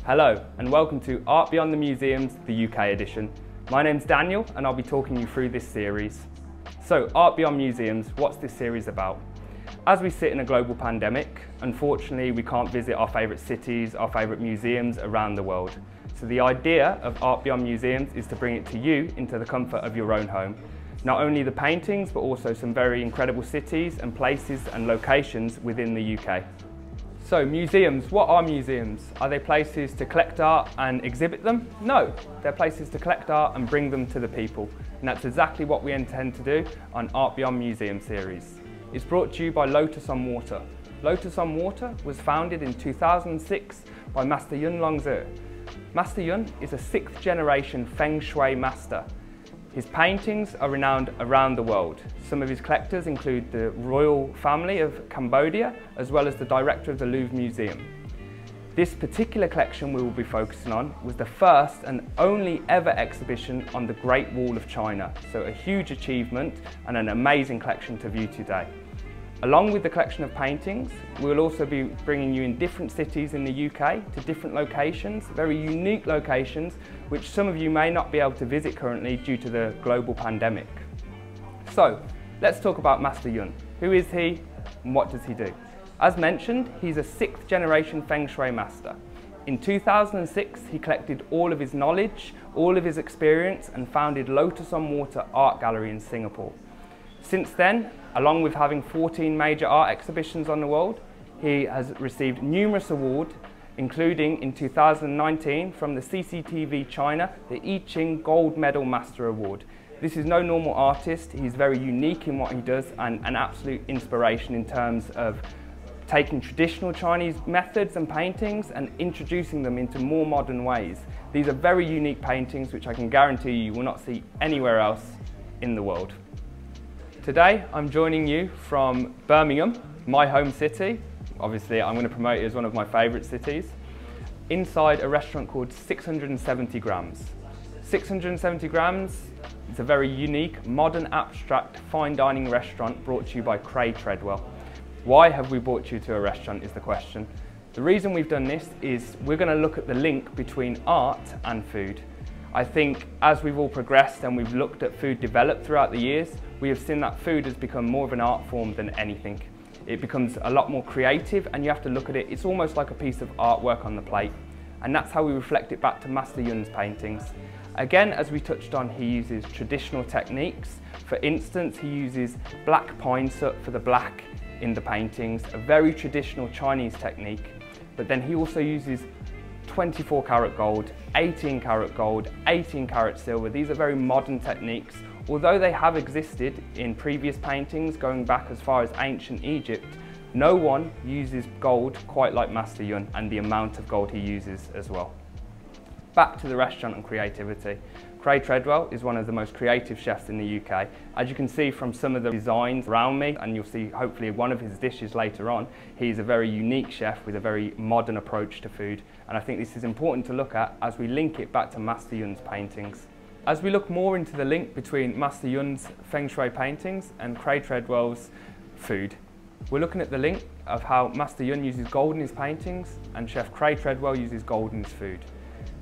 Hello and welcome to Art Beyond the Museums, the UK edition. My name's Daniel and I'll be talking you through this series. So, Art Beyond Museums, what's this series about? As we sit in a global pandemic, unfortunately we can't visit our favourite cities, our favourite museums around the world. So the idea of Art Beyond Museums is to bring it to you into the comfort of your own home. Not only the paintings, but also some very incredible cities and places and locations within the UK. So museums, what are museums? Are they places to collect art and exhibit them? No, they're places to collect art and bring them to the people. And that's exactly what we intend to do on Art Beyond Museum series. It's brought to you by Lotus on Water. Lotus on Water was founded in 2006 by Master Yun Longzi. Master Yun is a 6th generation Feng Shui master. His paintings are renowned around the world. Some of his collectors include the royal family of Cambodia, as well as the director of the Louvre Museum. This particular collection we will be focusing on was the first and only ever exhibition on the Great Wall of China, so a huge achievement and an amazing collection to view today. Along with the collection of paintings, we will also be bringing you in different cities in the UK to different locations, very unique locations, which some of you may not be able to visit currently due to the global pandemic. So, let's talk about Master Yun. Who is he and what does he do? As mentioned, he's a 6th generation Feng Shui master. In 2006, he collected all of his knowledge, all of his experience and founded Lotus on Water Art Gallery in Singapore. Since then, along with having 14 major art exhibitions on the world, he has received numerous awards, including in 2019 from the CCTV China, the I Ching Gold Medal Master Award. This is no normal artist, he's very unique in what he does and an absolute inspiration in terms of taking traditional Chinese methods and paintings and introducing them into more modern ways. These are very unique paintings which I can guarantee you will not see anywhere else in the world. Today I'm joining you from Birmingham, my home city. Obviously I'm going to promote it as one of my favourite cities. Inside a restaurant called 670 Grams. 670 Grams is a very unique, modern, abstract, fine dining restaurant brought to you by Treadwell. Why have we brought you to a restaurant is the question. The reason we've done this is we're going to look at the link between art and food. I think as we've all progressed and we've looked at food develop throughout the years, we have seen that food has become more of an art form than anything. It becomes a lot more creative and you have to look at it, it's almost like a piece of artwork on the plate. And that's how we reflect it back to Master Yun's paintings. Again, as we touched on, he uses traditional techniques. For instance, he uses black pine soot for the black in the paintings, a very traditional Chinese technique. But then he also uses 24 karat gold, 18 karat gold, 18 karat silver. These are very modern techniques. Although they have existed in previous paintings going back as far as ancient Egypt, no one uses gold quite like Master Yun and the amount of gold he uses as well. Back to the restaurant and creativity. Treadwell is one of the most creative chefs in the UK. As you can see from some of the designs around me, and you'll see hopefully one of his dishes later on, he's a very unique chef with a very modern approach to food. And I think this is important to look at as we link it back to Master Yun's paintings. As we look more into the link between Master Yun's Feng Shui paintings and Treadwell's food, we're looking at the link of how Master Yun uses gold in his paintings and Chef Treadwell uses gold in his food.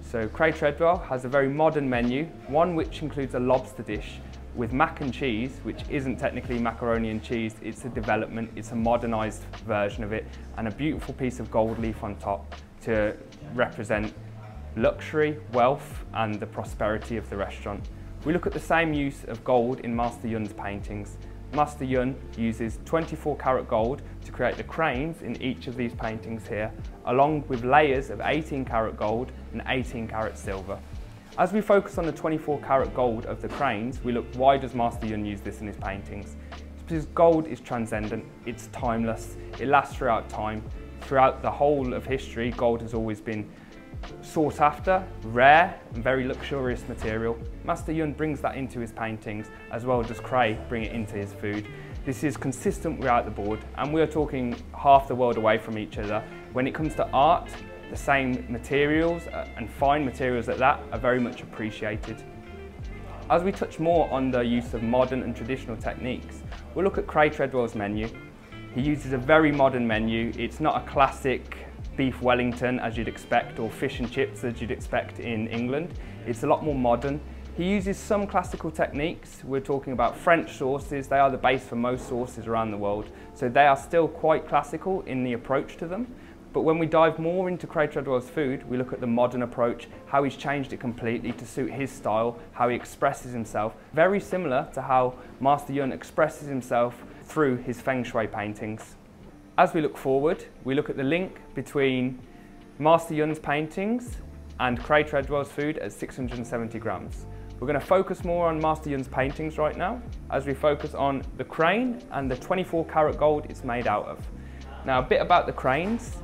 So Treadwell has a very modern menu, one which includes a lobster dish with mac and cheese, which isn't technically macaroni and cheese, it's a development, it's a modernised version of it, and a beautiful piece of gold leaf on top to represent luxury, wealth and the prosperity of the restaurant. We look at the same use of gold in Master Yun's paintings. Master Yun uses 24 karat gold to create the cranes in each of these paintings here, along with layers of 18 karat gold and 18 karat silver. As we focus on the 24 karat gold of the cranes, we look, why does Master Yun use this in his paintings? It's because gold is transcendent, it's timeless, it lasts throughout time. Throughout the whole of history, gold has always been sought after, rare and very luxurious material. Master Yun brings that into his paintings, as well as Cray bring it into his food. This is consistent throughout the board, and we're talking half the world away from each other. When it comes to art, the same materials and fine materials at that are very much appreciated. As we touch more on the use of modern and traditional techniques, we'll look at Treadwell's menu. He uses a very modern menu. It's not a classic beef Wellington as you'd expect, or fish and chips as you'd expect in England. It's a lot more modern. He uses some classical techniques. We're talking about French sauces. They are the base for most sauces around the world. So they are still quite classical in the approach to them. But when we dive more into Craig Treadwell's food, we look at the modern approach, how he's changed it completely to suit his style, how he expresses himself. Very similar to how Master Yun expresses himself through his Feng Shui paintings. As we look forward, we look at the link between Master Yun's paintings and Craig Treadwell's food at 670 grams. We're going to focus more on Master Yun's paintings right now, as we focus on the crane and the 24 karat gold it's made out of. Now, a bit about the cranes.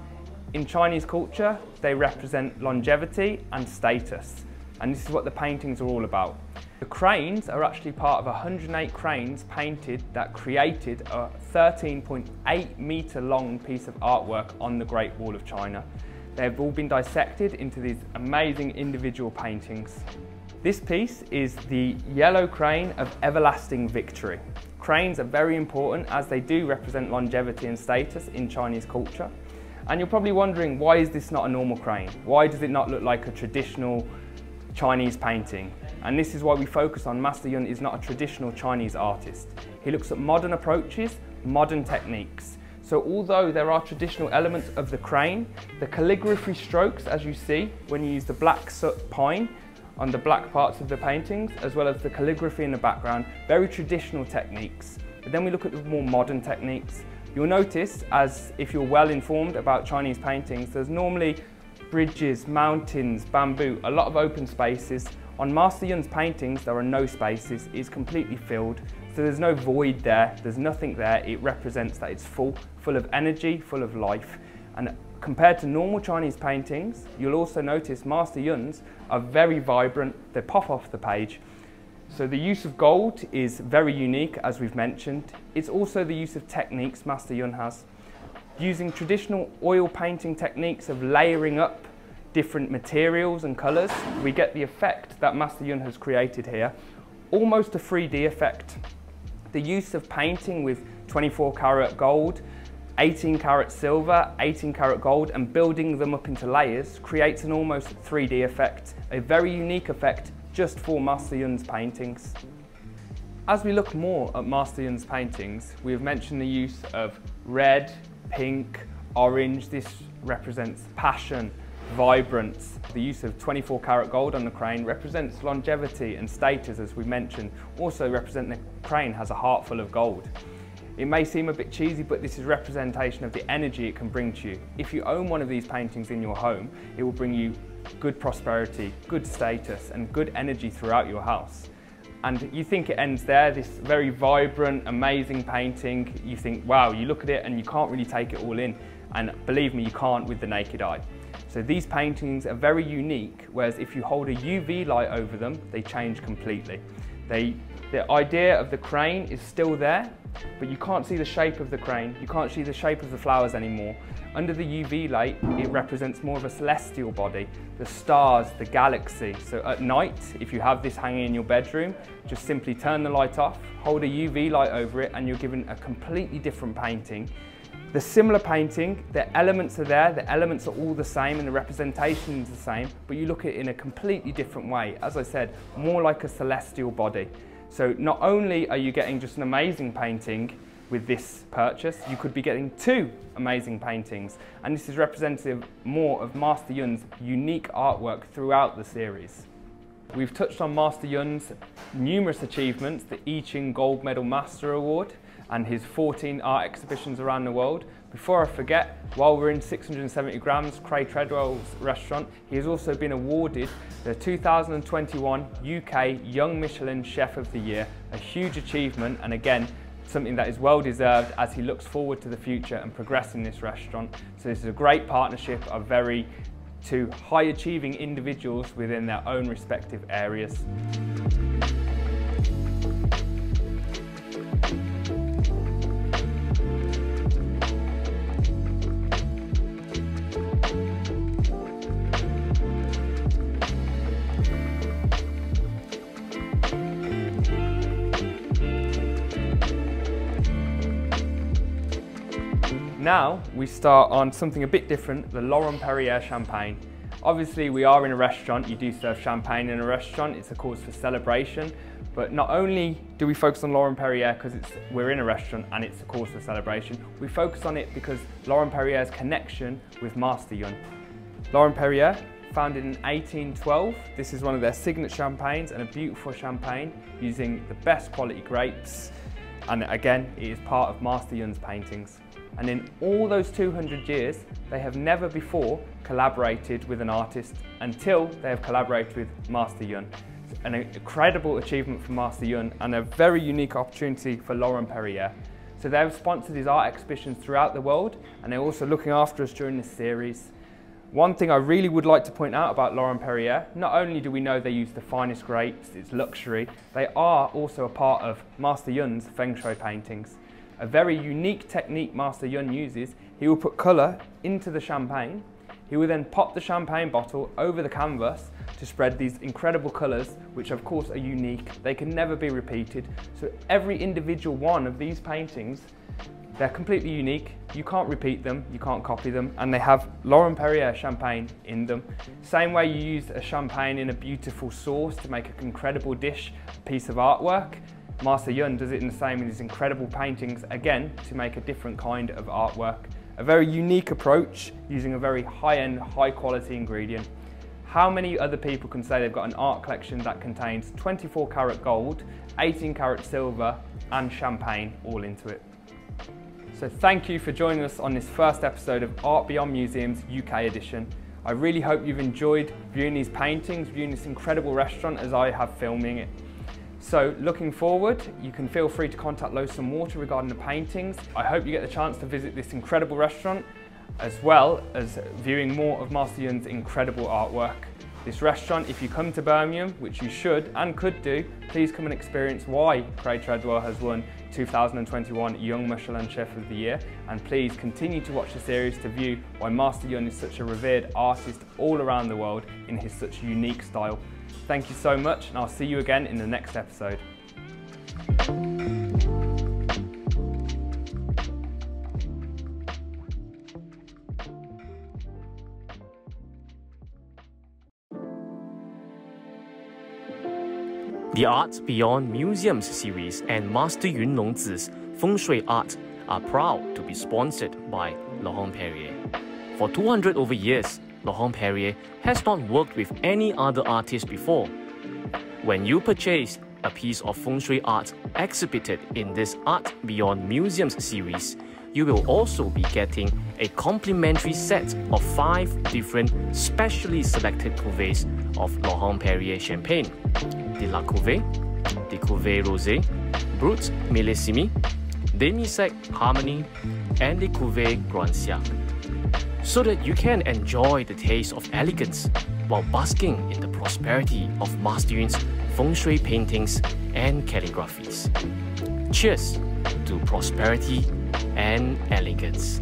In Chinese culture, they represent longevity and status, and this is what the paintings are all about. The cranes are actually part of 108 cranes painted that created a 13.8 metre long piece of artwork on the Great Wall of China. They've all been dissected into these amazing individual paintings. This piece is the yellow crane of everlasting victory. Cranes are very important as they do represent longevity and status in Chinese culture. And you're probably wondering, why is this not a normal crane? Why does it not look like a traditional Chinese painting? And this is why we focus on Master Yun is not a traditional Chinese artist. He looks at modern approaches, modern techniques. So although there are traditional elements of the crane, the calligraphy strokes, as you see when you use the black soot pine on the black parts of the paintings, as well as the calligraphy in the background, very traditional techniques. But then we look at the more modern techniques. You'll notice, as if you're well informed about Chinese paintings, there's normally bridges, mountains, bamboo, a lot of open spaces. On Master Yun's paintings, there are no spaces, it's completely filled. So there's no void there, there's nothing there. It represents that it's full of energy, full of life. And compared to normal Chinese paintings, you'll also notice Master Yun's are very vibrant, they pop off the page. So the use of gold is very unique, as we've mentioned. It's also the use of techniques Master Yun has. Using traditional oil painting techniques of layering up different materials and colours, we get the effect that Master Yun has created here, almost a 3D effect. The use of painting with 24 karat gold, 18 karat silver, 18 karat gold, and building them up into layers creates an almost 3D effect, a very unique effect just for Master Yun's paintings. As we look more at Master Yun's paintings, we have mentioned the use of red, pink, orange. This represents passion, vibrance. The use of 24 karat gold on the crane represents longevity and status, as we mentioned. Also represent the crane has a heart full of gold. It may seem a bit cheesy, but this is representation of the energy it can bring to you. If you own one of these paintings in your home, it will bring you good prosperity, good status, and good energy throughout your house. And you think it ends there, this very vibrant, amazing painting. You think, wow, you look at it and you can't really take it all in. And believe me, you can't with the naked eye. So these paintings are very unique, whereas if you hold a UV light over them, they change completely. The idea of the crane is still there, but you can't see the shape of the crane. You can't see the shape of the flowers anymore. Under the UV light, it represents more of a celestial body, the stars, the galaxy. So at night, if you have this hanging in your bedroom, just simply turn the light off, hold a UV light over it, and you're given a completely different painting. The similar painting, the elements are there, the elements are all the same and the representation is the same, but you look at it in a completely different way. As I said, more like a celestial body. So not only are you getting just an amazing painting with this purchase, you could be getting two amazing paintings. And this is representative more of Master Yun's unique artwork throughout the series. We've touched on Master Yun's numerous achievements, the I Ching Gold Medal Master Award and his 14 art exhibitions around the world. Before I forget, while we're in 670 grams, Craig Treadwell's restaurant, he has also been awarded the 2021 UK Young Michelin Chef of the Year, a huge achievement, and again, something that is well deserved as he looks forward to the future and progressing this restaurant. So this is a great partnership of two high achieving individuals within their own respective areas. Now we start on something a bit different, the Laurent Perrier champagne. Obviously we are in a restaurant, you do serve champagne in a restaurant, it's a cause for celebration, but not only do we focus on Laurent Perrier because we're in a restaurant and it's a cause for celebration, we focus on it because Laurent Perrier's connection with Master Yun. Laurent Perrier, founded in 1812, this is one of their signature champagnes and a beautiful champagne using the best quality grapes, and again it is part of Master Yun's paintings. And in all those 200 years, they have never before collaborated with an artist until they have collaborated with Master Yun. An incredible achievement for Master Yun and a very unique opportunity for Laurent Perrier. So they've sponsored his art exhibitions throughout the world, and they're also looking after us during this series. One thing I really would like to point out about Laurent Perrier, not only do we know they use the finest grapes, it's luxury, they are also a part of Master Yun's Feng Shui paintings. A very unique technique Master Yun uses, he will put colour into the champagne, he will then pop the champagne bottle over the canvas to spread these incredible colours, which of course are unique, they can never be repeated. So every individual one of these paintings, they're completely unique, you can't repeat them, you can't copy them, and they have Laurent Perrier champagne in them. Same way you use a champagne in a beautiful sauce to make an incredible dish, piece of artwork, Master Yun does it in the same in his incredible paintings, again, to make a different kind of artwork. A very unique approach, using a very high-end, high-quality ingredient. How many other people can say they've got an art collection that contains 24 karat gold, 18 karat silver, and champagne all into it? So thank you for joining us on this first episode of Art Beyond Museums UK edition. I really hope you've enjoyed viewing these paintings, viewing this incredible restaurant as I have filming it. So looking forward, you can feel free to contact Lowson Water regarding the paintings. I hope you get the chance to visit this incredible restaurant, as well as viewing more of Master Yun's incredible artwork. This restaurant, if you come to Birmingham, which you should and could do, please come and experience why Craig Treadwell has won 2021 Young Michelin Chef of the Year, and please continue to watch the series to view why Master Yun is such a revered artist all around the world in his such unique style. Thank you so much, and I'll see you again in the next episode. The Art Beyond Museums series and Master Yun Longzi's Feng Shui art are proud to be sponsored by Laurent Perrier. For 200 over years, Laurent Perrier has not worked with any other artist before. When you purchase a piece of Feng Shui art exhibited in this Art Beyond Museums series, you will also be getting a complimentary set of 5 different specially selected cuvées of Laurent Perrier champagne: the La Cuvée, the Cuvée Rosé, Brut Millésime, Demi-Sec Harmony, and the Cuvée Grand Siècle, so that you can enjoy the taste of elegance while basking in the prosperity of Master Yun's Feng Shui paintings and calligraphies. Cheers to prosperity and elegance.